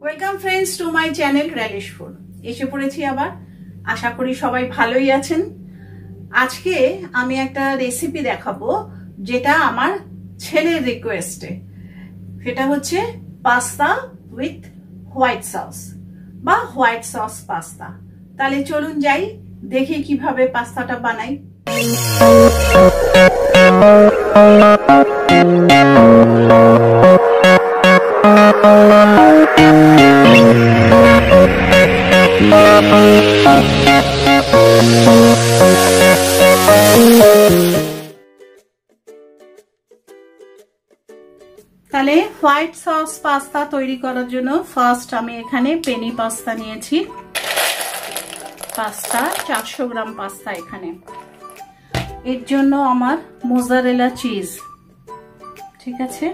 Welcome friends to my channel relish food. এসে পড়েছি আবার, আশা করি সবাই ভালোই আছেন। আজকে আমি একটা রেসিপি দেখাবো যেটা আমার ছেলের রিকোয়েস্টে। সেটা হচ্ছে পাস্তা উইথ হোয়াইট সস বা হোয়াইট সস পাস্তা। তাহলে চলুন যাই, দেখি কিভাবে পাস্তাটা বানাই। তাহলে হোয়াইট সস পাস্তা তৈরি করার জন্য ফার্স্ট আমি এখানে পেনি পাস্তা নিয়েছি। পাস্তা 400 গ্রাম পাস্তা এখানে। এর জন্য আমার মোজারেলা চিজ, ঠিক আছে।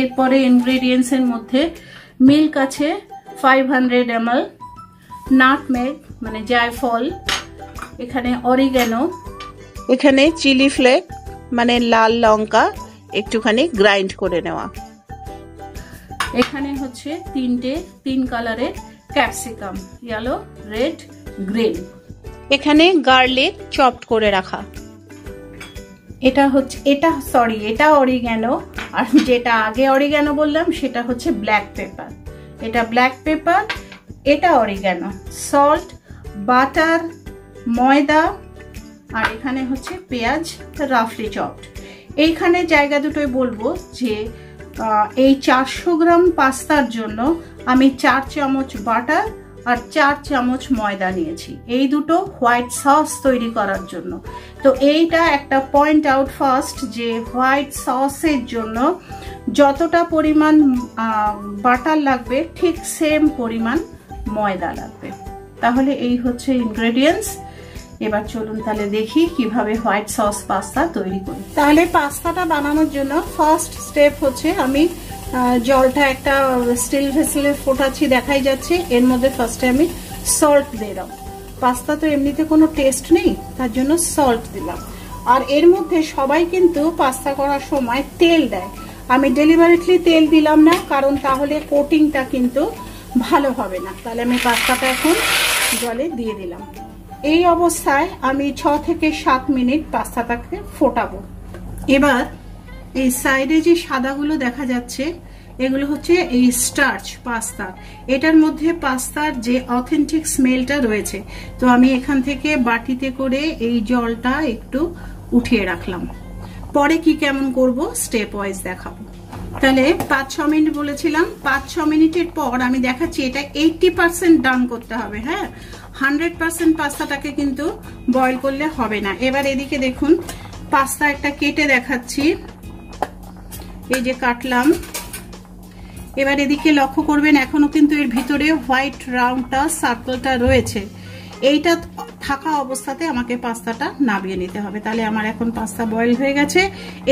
এরপরে ইনগ্রেডিয়েন্টস এর মধ্যে মিল্ক আছে 500 ml, নাটমেগ মানে জায়ফল, এখানে অরিগ্যানো, এখানে চিলি ফ্লেক মানে লাল লঙ্কা একটুখানি গ্রাইন্ড করে নেওয়া, এখানে হচ্ছে তিন কালারের ক্যাপসিকাম, ইয়েলো, রেড, গ্রিন, এখানে গার্লিক চপড করে রাখা। এটা অরিগ্যানো, আর যেটা আগে অরিগ্যানো বললাম সেটা হচ্ছে ব্ল্যাক পেপার। এটা ব্ল্যাক পেপার, এটা অরিগ্যানো, সল্ট, বাটার, ময়দা, আর এখানে হচ্ছে পেঁয়াজ রাফলি চপড। এইখানে জায়গা দুটোই বলবো যে এই 400 গ্রাম পাস্তার জন্য আমি 4 চামচ বাটার আর 4 চামচ ময়দা নিয়েছি, এই দুটো হোয়াইট সস তৈরি করার জন্য। তো এইটা একটা পয়েন্ট আউট ফার্স্ট যে হোয়াইট সসের জন্য যতটা পরিমাণ বাটার লাগবে ঠিক সেম পরিমাণ ময়দা লাগবে। তাহলে এই হচ্ছে ইনগ্রেডিয়েন্টস। এবার চলুন তাহলে দেখি কিভাবে হোয়াইট সস পাস্তা তৈরি করি। তাহলে পাস্তাটা বানানোর জন্য ফার্স্ট স্টেপ হচ্ছে আমি জলটা একটা স্টিল ভেসেলে ফোটাচ্ছি, দেখাই যাচ্ছে। এর মধ্যে ফার্স্টে আমি সল্ট দিলাম। পাস্তা তো এমনিতে কোনো টেস্ট নেই, তার জন্য সল্ট দিলাম। আর এর মধ্যে সবাই কিন্তু পাস্তা করার সময় তেল দেয়, আমি ডেলিভারিটলি তেল দিলাম না, কারণ তাহলে কোটিংটা কিন্তু ভালো হবে না। তাহলে আমি পাস্তাটা এখন জলে দিয়ে দিলাম। এই অবস্থায় আমি 6 থেকে 7 মিনিট পাস্তাটাকে ফোটাবো। এবার এই সাইডে যে সাদাগুলো দেখা যাচ্ছে এগুলো হচ্ছে এই স্টার্চ পাস্তা, এটার মধ্যে পাস্তার যে অথেন্টিক স্মেলটা রয়েছে। তো আমি এখান থেকে বাটিতে করে এই জলটা একটু উঠিয়ে রাখলাম। পরে কি কেমন করব স্টেপ ওয়াইজ দেখাবো। তাহলে 5-6 মিনিট বলেছিলাম, 5-6 মিনিটের পর আমি দেখাচ্ছি এটা 80% ডান করতে হবে। হ্যাঁ, 100% পাস্তাটাকে কিন্তু বয়েল করলে হবে না। এবার এদিকে দেখুন পাস্তা একটা কেটে দেখাচ্ছি, এই যে কাটলাম। এবার এদিকে লক্ষ্য করবেন এখনো কিন্তু এর ভিতরে হোয়াইট রাউন্ডটা সার্কেলটা রয়েছে। এইটা থাকা অবস্থাতে আমাকে পাস্তাটা নাবিয়ে নিতে হবে। তাহলে আমার এখন পাস্তা বয়েল হয়ে গেছে,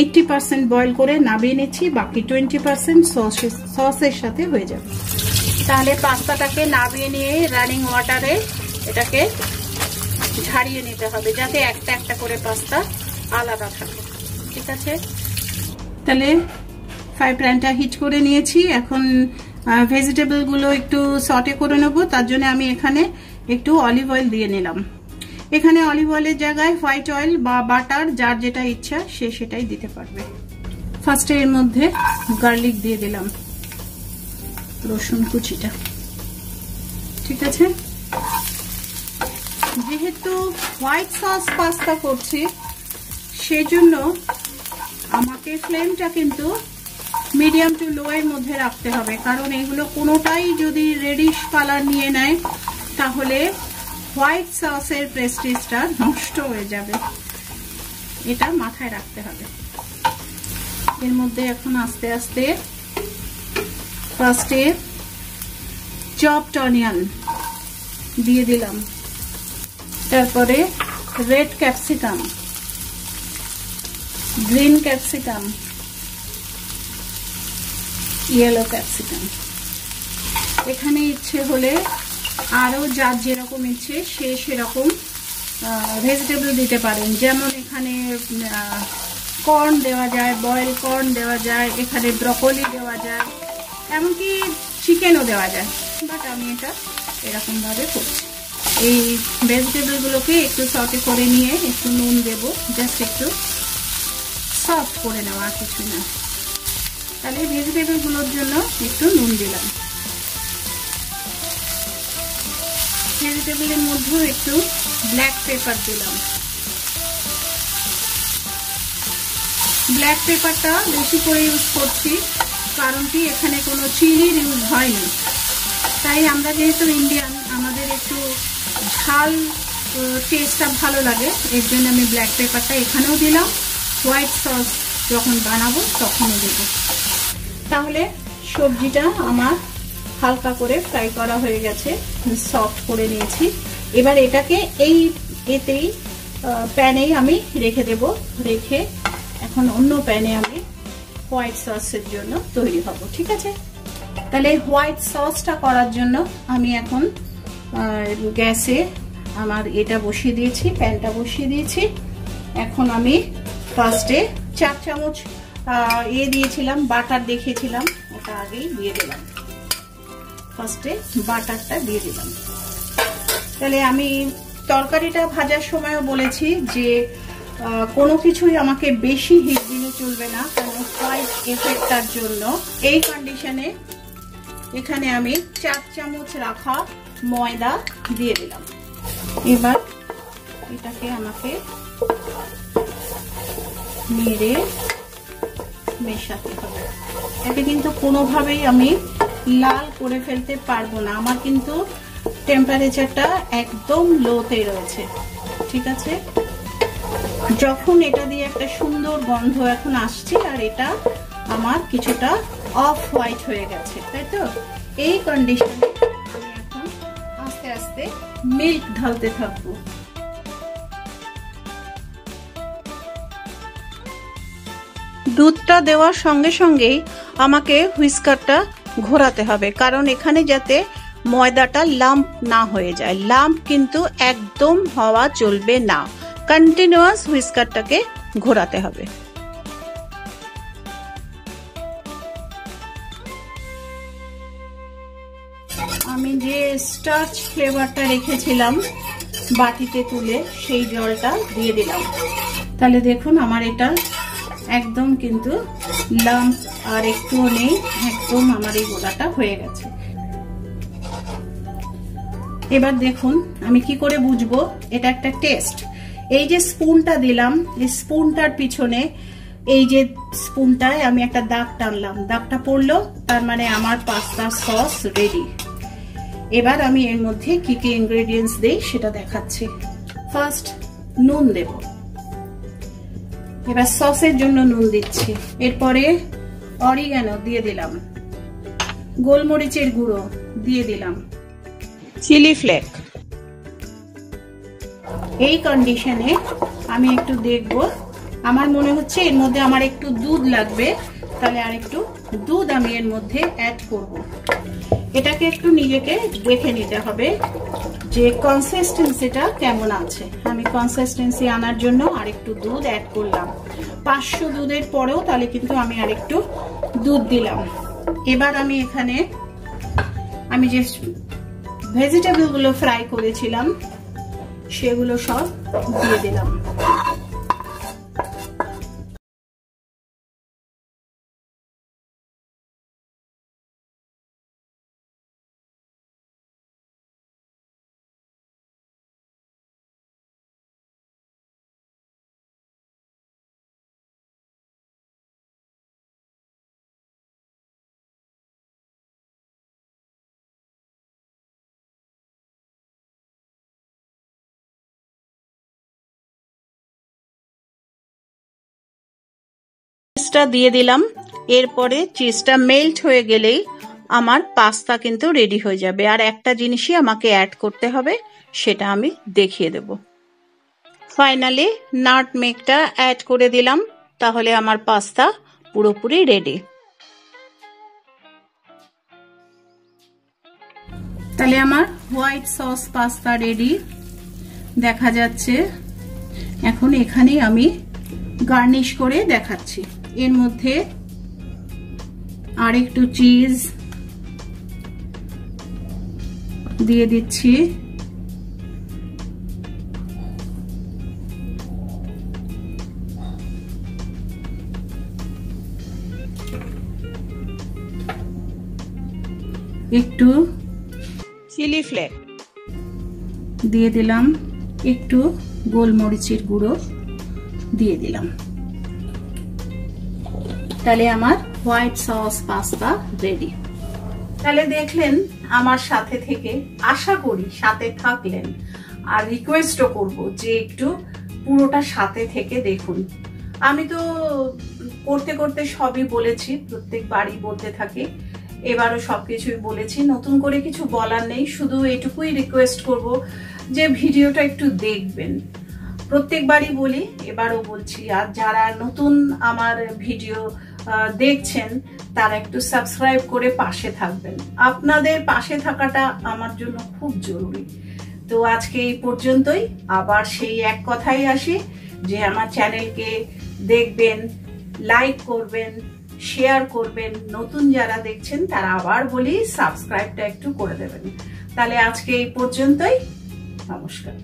80% বয়েল করে নাবিয়ে নিচ্ছি, বাকি 20% সসের সাথে হয়ে যাবে। তাহলে পাস্তাটাকে নাবিয়ে নিয়ে রানিং ওয়াটারে এটাকে ঝাড়িয়ে নিতে হবে, যাতে একটা একটা করে পাস্তা আলাদা থাকে, ঠিক আছে। তাহলে ফ্রাই প্যানটা হিট করে নিয়েছি, এখন ভেজিটেবল গুলো একটু সটে করে নেবো। তার জন্য আমি এখানে একটু অলিভ অয়েল দিয়ে নিলাম। এখানে অলিভ অয়েলের জায়গায় হোয়াইট অয়েল বা বাটার যার যেটা ইচ্ছা সে সেটাই দিতে পারবে। ফার্স্টে এর মধ্যে গার্লিক দিয়ে দিলাম, রসুন কুচিটা, ঠিক আছে। যেহেতু হোয়াইট সস পাস্তা করছি সেজন্য আমাকে ফ্লেমটা কিন্তু মিডিয়াম টু লো এর মধ্যে রাখতে হবে, কারণ এগুলো কোনোটাই যদি রেডিশ কালার নিয়ে নেয় তাহলে হোয়াইট সসের প্রেস্টিজটা নষ্ট হয়ে যাবে, এটা মাথায় রাখতে হবে। এর মধ্যে এখন আস্তে আস্তে ফার্স্টে চপড অনিয়ন দিয়ে দিলাম, তারপরে red capsicum, green capsicum, yellow capsicum. এখানে ইচ্ছে হলে আরো যার যেরকম ইচ্ছে সে সেরকম ভেজিটেবল দিতে পারেন, যেমন এখানে কর্ন দেওয়া যায়, বয়েল কর্ন দেওয়া যায়, এখানে ব্রকলি দেওয়া যায়, এমনকি চিকেনও দেওয়া যায়। বাট আমি এটা এরকম ভাবে করছি। এই ভেজিটেবলগুলোকে একটু সটে করে নিয়ে একটু নুন দেব, জাস্ট একটু সফট করে নেওয়া, কিছু না। তাহলে ভেজিটেবলগুলোর জন্য একটু নুন দিলাম। ভেজিটেবলের মধ্যেও একটু ব্ল্যাক পেপার দিলাম। ব্ল্যাক পেপারটা বেশি করে ইউজ করছি, কারণ কি এখানে কোনো চিলির ইউজ হয়নি। তাই আমরা যেহেতু ইন্ডিয়ান, আমাদের একটু ঝাল টেস্টটা ভালো লাগে, এর জন্য আমি ব্ল্যাক পেপারটা এখানেও দিলাম। হোয়াইট সস যখন বানাবো তখনও দেব। তাহলে সবজিটা আমার হালকা করে ফ্রাই করা হয়ে গেছে, সফট করে নিয়েছি। এবার এটাকে এতেই প্যানেই আমি রেখে দেব। রেখে এখন অন্য প্যানে আমি হোয়াইট সসের জন্য তৈরি হব। ঠিক আছে, তাহলে হোয়াইট সসটা করার জন্য আমি এখন গ্যাসে আমার এটা বসিয়ে দিয়েছি, প্যানটা বসিয়ে দিয়েছি। এখন আমি ফার্স্টে 4 চামচ দিয়েছিলাম, বাটার দেখিয়েছিলাম, ওটা আগেই দিয়ে দিলাম। ফার্স্টে বাটারটা দিয়ে দিলাম। তাহলে আমি তরকারিটা ভাজার সময়ও বলেছি যে কোনো কিছুই আমাকে বেশি হিট দিলে চলবে না, কারণ হোয়াইট এফেক্টটার জন্য। এই কন্ডিশনে এখানে আমি 4 চামচ রাখা ময়দা দিয়ে দিলাম। এবার এটাকে আমাকে নেড়ে মেশাতে হবে। এতে কিন্তু কোনোভাবেই আমি লাল করে ফেলতে পারবো না, আমার কিন্তু টেম্পারেচারটা একদম লোতে রয়েছে। ঠিক আছে, যখন এটা দিয়ে একটা সুন্দর গন্ধ এখন আসছে আর এটা আমার কিছুটা অফ হোয়াইট হয়ে গেছে, তাই তো? এই কন্ডিশনে আমি এখন আস্তে আস্তে মিল্ক ঢালতে থাকবো। দুধটা দেওয়ার সঙ্গে সঙ্গেই আমাকে হুইস্কারটা ঘোরাতে হবে, কারণ এখানে যাতে ময়দাটা লাম্প না হয়ে যায়। লাম্প কিন্তু একদম হওয়া চলবে না, কন্টিনিউয়াস হুইস্কারটাকে ঘোরাতে হবে। আমি যে স্টার্চ ফ্লেভারটা রেখেছিলাম বাটিতে তুলে, সেই জলটা দিয়ে দিলাম। তাহলে দেখুন আমার এটা একদম কিন্তু লাম্প আর একটুও নেই, একদম আমার এই গোলাটা হয়ে গেছে। এবার দেখুন আমি কি করে বুঝবো এটা একটা টেস্ট। এই যে স্পুনটা দিলাম, এই স্পুনটার পিছনে এই যে স্পুনটায় আমি একটা দাগ টানলাম, দাগটা পড়লো, তার মানে আমার পাস্তা সস রেডি। এবার আমি এর মধ্যে কি কি ইনগ্রেডিয়েন্টস দেই সেটা দেখাচ্ছি। ফার্স্ট নুন দেব, এবার সসের জন্য নুন দিচ্ছি। এরপরে অরিগানো দিয়ে দিলাম, গোলমরিচের গুঁড়ো দিয়ে দিলাম, চিলি ফ্লেক। এই কন্ডিশনে আমি একটু দেখব, আমার মনে হচ্ছে এর মধ্যে আমার একটু দুধ লাগবে, তাহলে আর একটু দুধ আমি এর মধ্যে অ্যাড করব। এটাকে একটু নিজেকে দেখে নিতে হবে যে কনসিস্টেন্সিটা কেমন আছে। আমি কনসিস্টেন্সি আনার জন্য আর একটু দুধ অ্যাড করলাম। 500 দুধের পরেও তাহলে কিন্তু আমি আর একটু দুধ দিলাম। এবার আমি এখানে আমি যে ভেজিটেবলগুলো ফ্রাই করেছিলাম সেগুলো সব দিয়ে দিলাম। চিজটা দিয়ে দিলাম। এরপরে চিজটা মেল্ট হয়ে গেলেই আমার পাস্তা কিন্তু রেডি হয়ে যাবে। আর একটা জিনিসই আমাকে অ্যাড করতে হবে, সেটা আমি দেখিয়ে দেব। ফাইনালি নাটমেগটা অ্যাড করে দিলাম, তাহলে আমার পাস্তা পুরোপুরি রেডি। তাহলে আমার হোয়াইট সস পাস্তা রেডি দেখা যাচ্ছে। এখন এখানে আমি গার্নিশ করে দেখাচ্ছি। এর মধ্যে আর একটু চিজ, দিয়ে দিচ্ছি একটু চিলি ফ্লেক্স, দিয়ে দিলাম একটু গোলমরিচের গুঁড়ো দিয়ে দিলাম। তাহলে আমার হোয়াইট সস পাস্তা রেডি। তাহলে দেখলেন আমার সাথে থেকে, আশা করি সাথে থাকলেন, আর রিকোয়েস্টও করব যে একটু পুরোটা সাথে থেকে দেখুন। আমি তো করতে করতে সবই বলেছি, প্রত্যেকবারই বলতে থাকি, এবারও সবকিছুই বলেছি, নতুন করে কিছু বলার নেই। শুধু এটুকুই রিকোয়েস্ট করব যে ভিডিওটা একটু দেখবেন। প্রত্যেকবারই বলি, এবারও বলছি। আর যারা নতুন আমার ভিডিও দেখছেন তারা একটু সাবস্ক্রাইব করে পাশে থাকবেন। আপনাদের পাশে থাকাটা আমার জন্য খুব জরুরি। তো আজকে এই পর্যন্তই। আবার সেই এক কথাই আসি যে আমার চ্যানেলকে দেখবেন, লাইক করবেন, শেয়ার করবেন। নতুন যারা দেখছেন তারা আবার বলি সাবস্ক্রাইবটা একটু করে দেবেন। তাহলে আজকে এই পর্যন্তই। নমস্কার।